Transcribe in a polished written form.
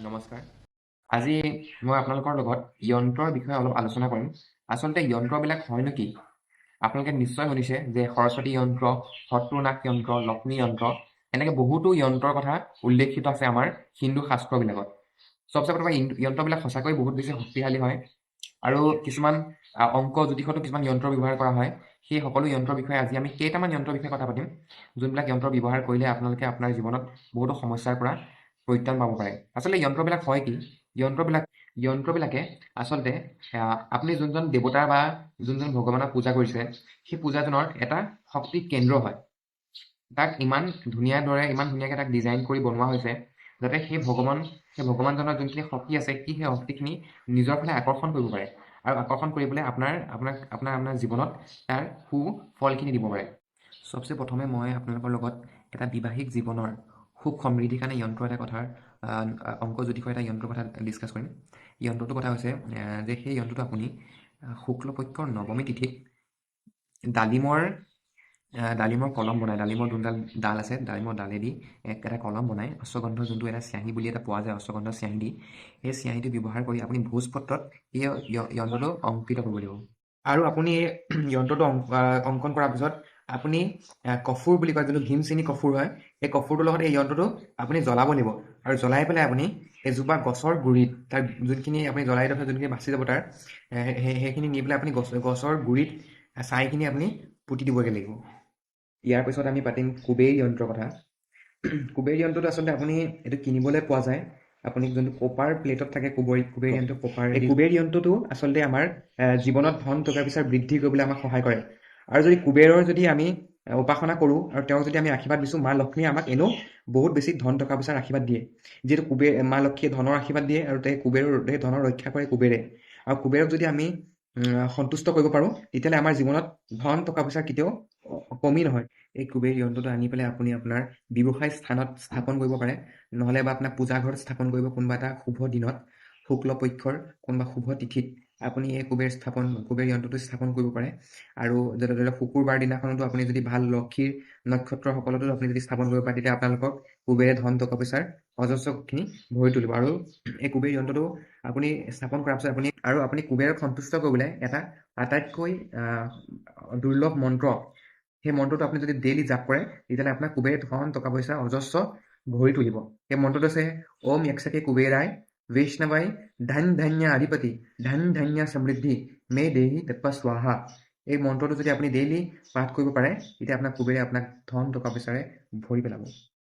নমস্কাৰ। আজি মই আপোনালোকৰ লগত যন্ত্ৰৰ বিষয়ে অলপ আলোচনা কৰিম। আচলতে যন্ত্ৰবিলাক হয়নো কি? আপোনালোকে নিশ্চয় শুনিছে যে সৰস্বতী যন্ত্ৰ, শত্ৰুনাশ যন্ত্ৰ, লক্ষ্মী যন্ত্ৰ, এনেকৈ বহুতো যন্ত্ৰৰ কথা উল্লেখিত আছে আমাৰ হিন্দু শাস্ত্ৰবিলাকত। চবচে প্ৰথমে যন্ত্ৰবিলাক সঁচাকৈ বহুত বেছি শক্তিশালী হয় আৰু কিছুমান অংক জ্যোতিষতো কিছুমান যন্ত্ৰ ব্যৱহাৰ কৰা হয়। সেই সকলো যন্ত্ৰৰ বিষয়ে আজি আমি কেইটামান যন্ত্ৰৰ বিষয়ে কথা পাতিম, যোনবিলাক যন্ত্ৰ ব্যৱহাৰ কৰিলে আপোনালোকে আপোনাৰ জীৱনত বহুতো সমস্যাৰ পৰা পৰিত্ৰাণ পাব পাৰে। আচলতে যন্ত্ৰবিলাক হয় কি? যন্ত্ৰবিলাকে আচলতে আপুনি যোনজন দেৱতাৰ বা যোনজন ভগৱানক পূজা কৰিছে, সেই পূজাজনৰ এটা শক্তি কেন্দ্ৰ হয়। তাক ইমান ধুনীয়াকৈ তাক ডিজাইন কৰি বনোৱা হৈছে যাতে সেই ভগৱানজনৰ যোনখিনি শক্তি আছে, সেই শক্তিখিনি নিজৰ ফালে আকৰ্ষণ কৰিব পাৰে আৰু আকৰ্ষণ কৰিবলৈ আপোনাৰ জীৱনত তাৰ সুফলখিনি দিব পাৰে। চবচে প্ৰথমে মই আপোনালোকৰ লগত এটা বিবাহিক জীৱনৰ সুখ সমৃদ্ধিৰ কাৰণে যন্ত্ৰ এটা কথাৰ অংক জ্যোতিষৰ এটা যন্ত্ৰৰ কথা ডিছকাছ কৰিম। যন্ত্ৰটোৰ কথা হৈছে যে সেই যন্ত্ৰটো আপুনি শুক্লপক্ষৰ নৱমী তিথিত ডালিমৰ কলম বনায়, ডালিমৰ যোনডাল ডাল আছে, ডালিমৰ ডালেদি এটা কলম বনায়, অশ্বগন্ধ যোনটো এটা চিয়াঁহী বুলি এটা পোৱা যায়, অশ্বগন্ধ চিয়াঁহী দি সেই চিয়াঁহীটো ব্যৱহাৰ কৰি আপুনি ভোজপত্ৰত এই যন্ত্ৰটো অংকিত কৰিব লাগিব। আৰু আপুনি এই যন্ত্ৰটো অংকন কৰাৰ পিছত আপুনি কফুৰ বুলি কয়, যোনটো ভীমচেনী কফুৰ হয়, এই কফুৰটোৰ লগত এই যন্ত্ৰটো আপুনি জ্বলাব লাগিব আৰু জ্বলাই পেলাই আপুনি এজোপা গছৰ গুৰিত তাৰ যোনখিনি আপুনি জ্বলাই দিয়া যোনখিনি বাচি যাব তাৰ সেইখিনি নি পেলাই আপুনি গছৰ গুৰিত ছাইখিনি আপুনি পুতি দিবগৈ লাগিব। ইয়াৰ পিছত আমি পাতিম কুবেৰ যন্ত্ৰৰ কথা। কুবেৰ যন্ত্ৰটো আচলতে আপুনি এইটো কিনিবলৈ পোৱা যায়, আপুনি যোনটো কপাৰ প্লেটত থাকে কুবেৰ যন্ত্ৰ কপাৰ। এই কুবেৰ যন্ত্ৰটো আচলতে আমাৰ জীৱনত ধন টকা পইচাৰ বৃদ্ধি কৰিবলৈ আমাক সহায় কৰে। আৰু যদি কুবেৰৰ যদি আমি উপাসনা কৰোঁ আৰু তেওঁক যদি আমি আশীৰ্বাদ দিছোঁ, মা লক্ষ্মীয়ে আমাক এনেও বহুত বেছি ধন টকা পইচাৰ আশীৰ্বাদ দিয়ে। যিহেতু মা লক্ষ্মীয়ে ধনৰ আশীৰ্বাদ দিয়ে আৰু সেই ধনৰ ৰক্ষা কৰে কুবেৰে। আৰু কুবেৰক যদি আমি সন্তুষ্ট কৰিব পাৰোঁ, তেতিয়াহ'লে আমাৰ জীৱনত ধন টকা পইচাৰ কেতিয়াও কমি নহয়। এই কুবেৰ যন্ত্ৰটো আনি পেলাই আপুনি আপোনাৰ ব্যৱসায় স্থানত স্থাপন কৰিব পাৰে, নহ'লে বা আপোনাৰ পূজা ঘৰত স্থাপন কৰিব কোনোবা এটা শুভ দিনত, শুক্লপক্ষৰ কোনোবা শুভ তিথিত আপুনি এই কুবেৰ যন্ত্ৰটো স্থাপন কৰিব পাৰে। আৰু ধৰি লওক শুকুৰবাৰ দিনাখনতো আপুনি যদি ভাল লক্ষীৰ নক্ষত্ৰসকলতো আপুনি যদি স্থাপন কৰিব পাৰে, তেতিয়া আপোনালোকক কুবেৰে ধন টকা পইচাৰ অজস্ৰখিনি ভৰি তুলিব। আৰু এই কুবেৰ যন্ত্ৰটো আপুনি স্থাপন কৰাৰ পিছত আপুনি কুবেৰক সন্তুষ্ট কৰিবলৈ এটা আটাইতকৈ দুৰ্লভ মন্ত্ৰ, সেই মন্ত্ৰটো আপুনি যদি ডেইলি জাপ কৰে, তেতিয়াহ'লে আপোনাৰ কুবেৰে ধন টকা পইচা অজস্ৰ ভৰি তুলিব। সেই মন্ত্ৰটো আছে ওম য়ক্ষকে কুবেৰায় বৈষ্ণৱাই ধন ধন্য অধিপতি ধন ধন্য সমৃদ্ধি মে দেহি তৎপা স্বাহা। এই মন্ত্ৰটো যদি আপুনি ডেইলি পাঠ কৰিব পাৰে, তেতিয়া আপোনাৰ কুবেৰে আপোনাক ধন টকা পইচাৰে ভৰি পেলাব।